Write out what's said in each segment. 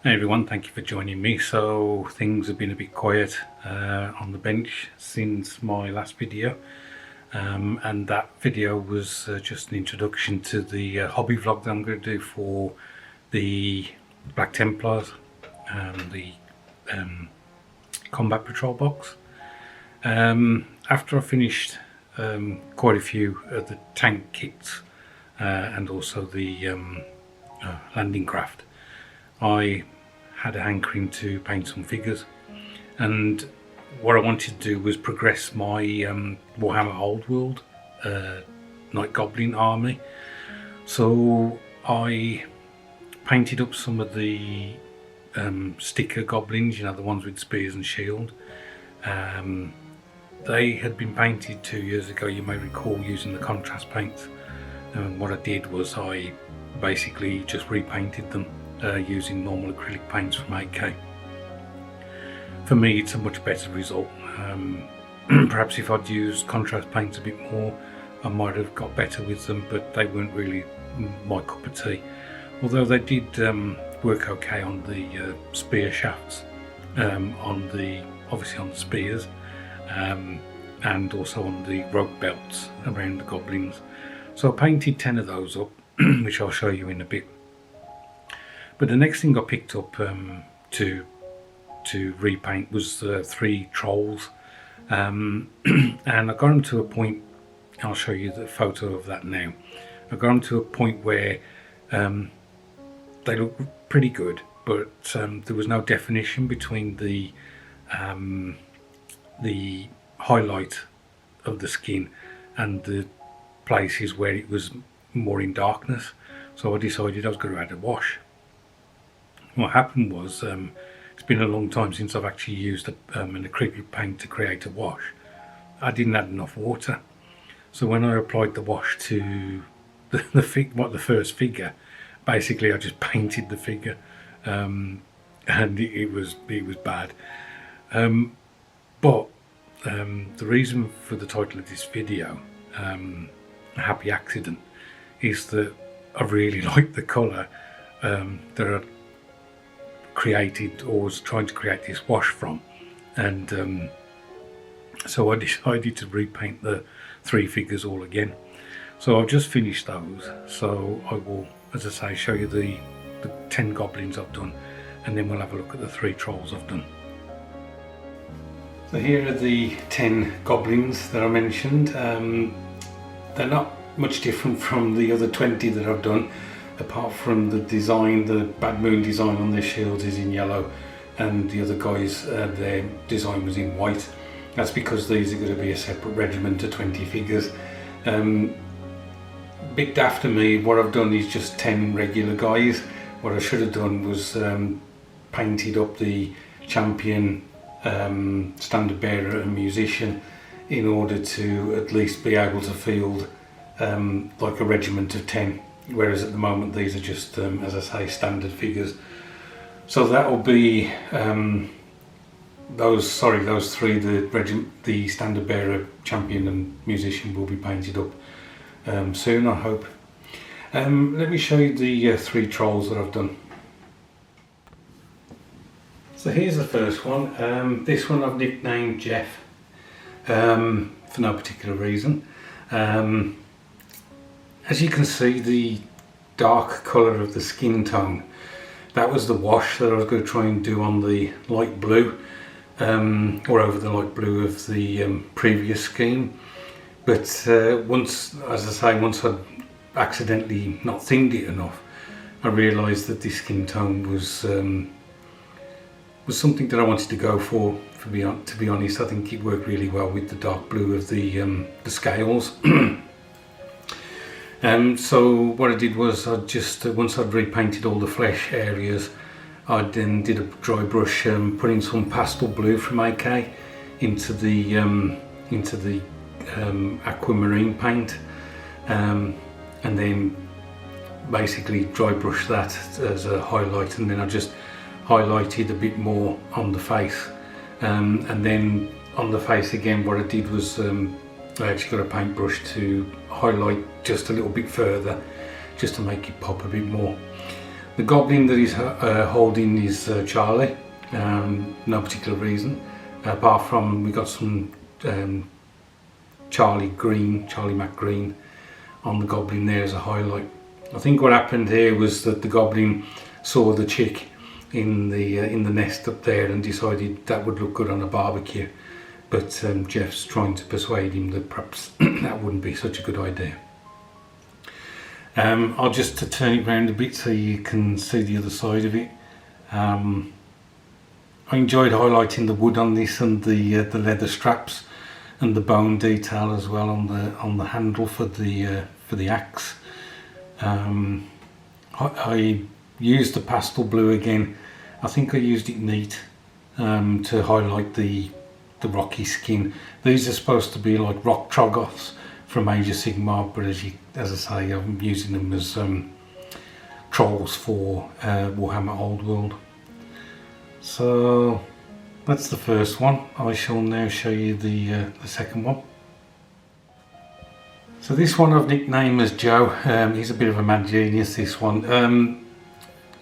Hey everyone, thank you for joining me. So things have been a bit quiet on the bench since my last video, and that video was just an introduction to the hobby vlog that I'm going to do for the Black Templars, the combat patrol box. After I finished quite a few of the tank kits and also the landing craft, I had a hankering to paint some figures, and what I wanted to do was progress my Warhammer Old World Night Goblin army. So I painted up some of the sticker goblins, you know, the ones with spears and shield. They had been painted 2 years ago, you may recall, using the contrast paints. And what I did was I basically just repainted them using normal acrylic paints from 8K. For me, it's a much better result. Perhaps if I'd used contrast paints a bit more, I might have got better with them, but they weren't really my cup of tea. Although they did work okay on the spear shafts, obviously on the spears, and also on the rope belts around the goblins. So I painted 10 of those up, which I'll show you in a bit. But the next thing I picked up to repaint was 3 trolls, and I got them to a point. I'll show you the photo of that now. I got them to a point where they look pretty good, but there was no definition between the highlight of the skin and the places where it was more in darkness. So I decided I was going to add a wash. What happened was, it's been a long time since I've actually used an acrylic paint to create a wash. I didn't add enough water, so when I applied the wash to the first figure, basically I just painted the figure, and it was bad. But the reason for the title of this video, A Happy Accident, is that I really like the colour that I created, or was trying to create this wash from, and so I decided to repaint the 3 figures all again. So I've just finished those, so I will, as I say, show you the 10 goblins I've done, and then we'll have a look at the 3 trolls I've done. So here are the 10 goblins that I mentioned. They're not much different from the other 20 that I've done, apart from the design. The Bad Moon design on their shields is in yellow, and the other guys, their design was in white. That's because these are going to be a separate regiment of 20 figures. Bit daft of me, what I've done is just 10 regular guys. What I should have done was painted up the champion, standard bearer and musician, in order to at least be able to field like a regiment of 10. Whereas at the moment these are just, as I say, standard figures. So that will be those 3, the standard bearer, champion and musician, will be painted up soon, I hope. Let me show you the 3 trolls that I've done. So here's the first one. This one I've nicknamed Jeff, for no particular reason. As you can see, the dark colour of the skin tone, that was the wash that I was going to try and do on the light blue, or over the light blue of the previous scheme. But once I'd accidentally not thinned it enough, I realised that this skin tone was something that I wanted to go for. To be honest, I think it worked really well with the dark blue of the scales. So what I did was, once I'd repainted all the flesh areas, I then did a dry brush, putting some pastel blue from AK into the aquamarine paint, and then basically dry brush that as a highlight, and then I just highlighted a bit more on the face, and then on the face again what I did was I actually got a paintbrush to highlight just a little bit further, just to make it pop a bit more. The goblin that he's holding is Charlie. No particular reason, apart from we got some Charlie McGreen on the goblin there as a highlight. I think what happened here was that the goblin saw the chick in the nest up there and decided that would look good on a barbecue, but Jeff's trying to persuade him that perhaps that wouldn't be such a good idea. I'll just turn it round a bit so you can see the other side of it. I enjoyed highlighting the wood on this and the leather straps and the bone detail as well on the handle for the axe. I used the pastel blue again. I think I used it neat to highlight the rocky skin. These are supposed to be like rock troggoths from Age of Sigmar, but as I say, I'm using them as trolls for Warhammer Old World. So that's the first one. I shall now show you the second one. So this one I've nicknamed as Joe. He's a bit of a mad genius, this one.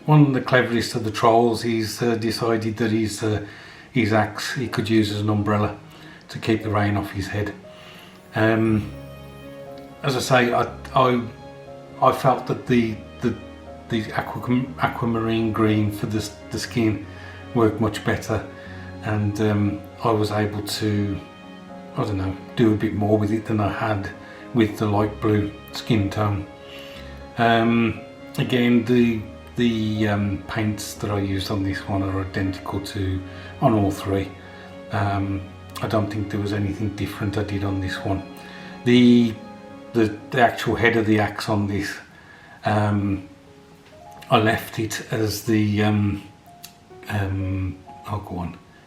One of the cleverest of the trolls. He's decided that his axe he could use as an umbrella to keep the rain off his head. As I say, I felt that the aquamarine green for the skin worked much better, and I was able to, I don't know, do a bit more with it than I had with the light blue skin tone. Again, the paints that I used on this one are identical to on all three. I don't think there was anything different I did on this one. The actual head of the axe on this, I left it as the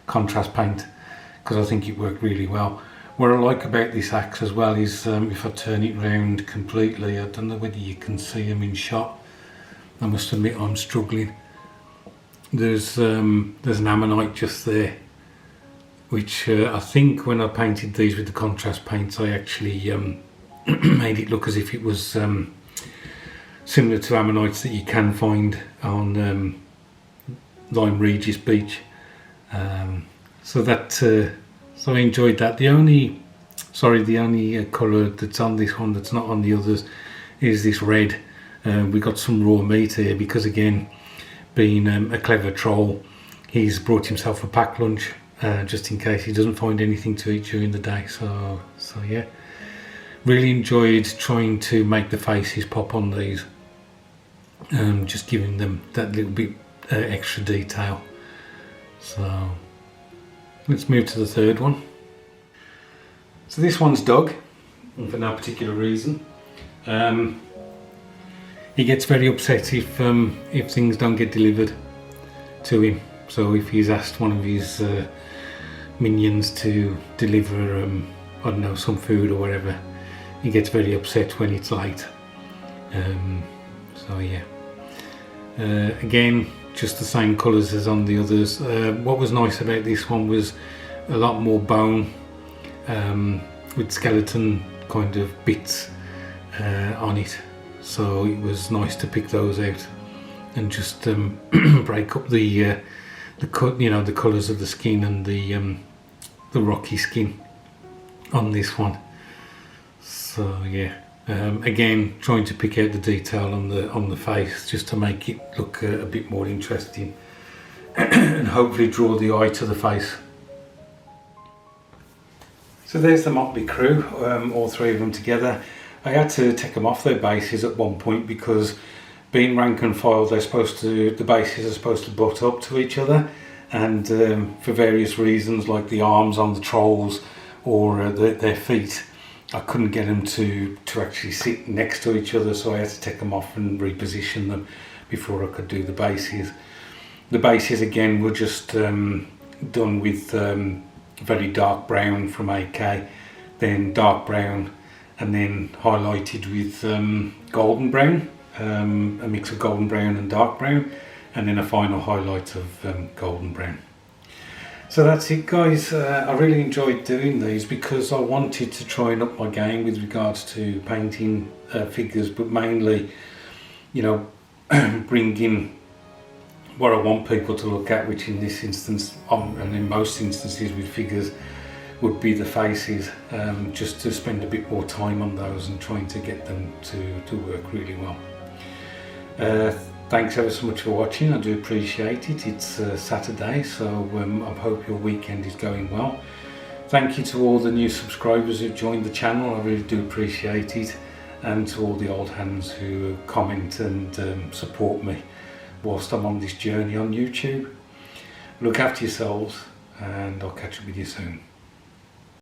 contrast paint because I think it worked really well. What I like about this axe as well is if I turn it round completely, I don't know whether you can see them in shot. I must admit I'm struggling. There's an ammonite just there, which I think when I painted these with the contrast paints I actually made it look as if it was similar to ammonites that you can find on Lyme Regis Beach. So I enjoyed that. The only colour that's on this one that's not on the others is this red. We got some raw meat here because, again, being a clever troll, he's brought himself a pack lunch just in case he doesn't find anything to eat during the day. So yeah, really enjoyed trying to make the faces pop on these, just giving them that little bit extra detail. So let's move to the third one. So this one's Doug, and for no particular reason. He gets very upset if things don't get delivered to him. So if he's asked one of his minions to deliver, I don't know, some food or whatever, he gets very upset when it's late. So yeah. Again, just the same colours as on the others. What was nice about this one was a lot more bone with skeleton kind of bits on it. So it was nice to pick those out and just break up the colours of the skin and the rocky skin on this one. So yeah, again, trying to pick out the detail on the face just to make it look a bit more interesting and hopefully draw the eye to the face. So there's the motley crew, all three of them together. I had to take them off their bases at one point because, being rank and file, the bases are supposed to butt up to each other, and for various reasons, like the arms on the trolls or their feet, I couldn't get them to actually sit next to each other, so I had to take them off and reposition them before I could do the bases. The bases again were just done with very dark brown from AK, then dark brown, and then highlighted with golden brown, a mix of golden brown and dark brown, and then a final highlight of golden brown. So that's it, guys. I really enjoyed doing these because I wanted to try and up my game with regards to painting figures, but mainly, bringing what I want people to look at, which in this instance, and in most instances with figures, would be the faces, just to spend a bit more time on those and trying to get them to work really well. Thanks ever so much for watching, I do appreciate it. It's Saturday, so I hope your weekend is going well. Thank you to all the new subscribers who've joined the channel, I really do appreciate it, and to all the old hands who comment and support me whilst I'm on this journey on YouTube. Look after yourselves, and I'll catch up with you soon.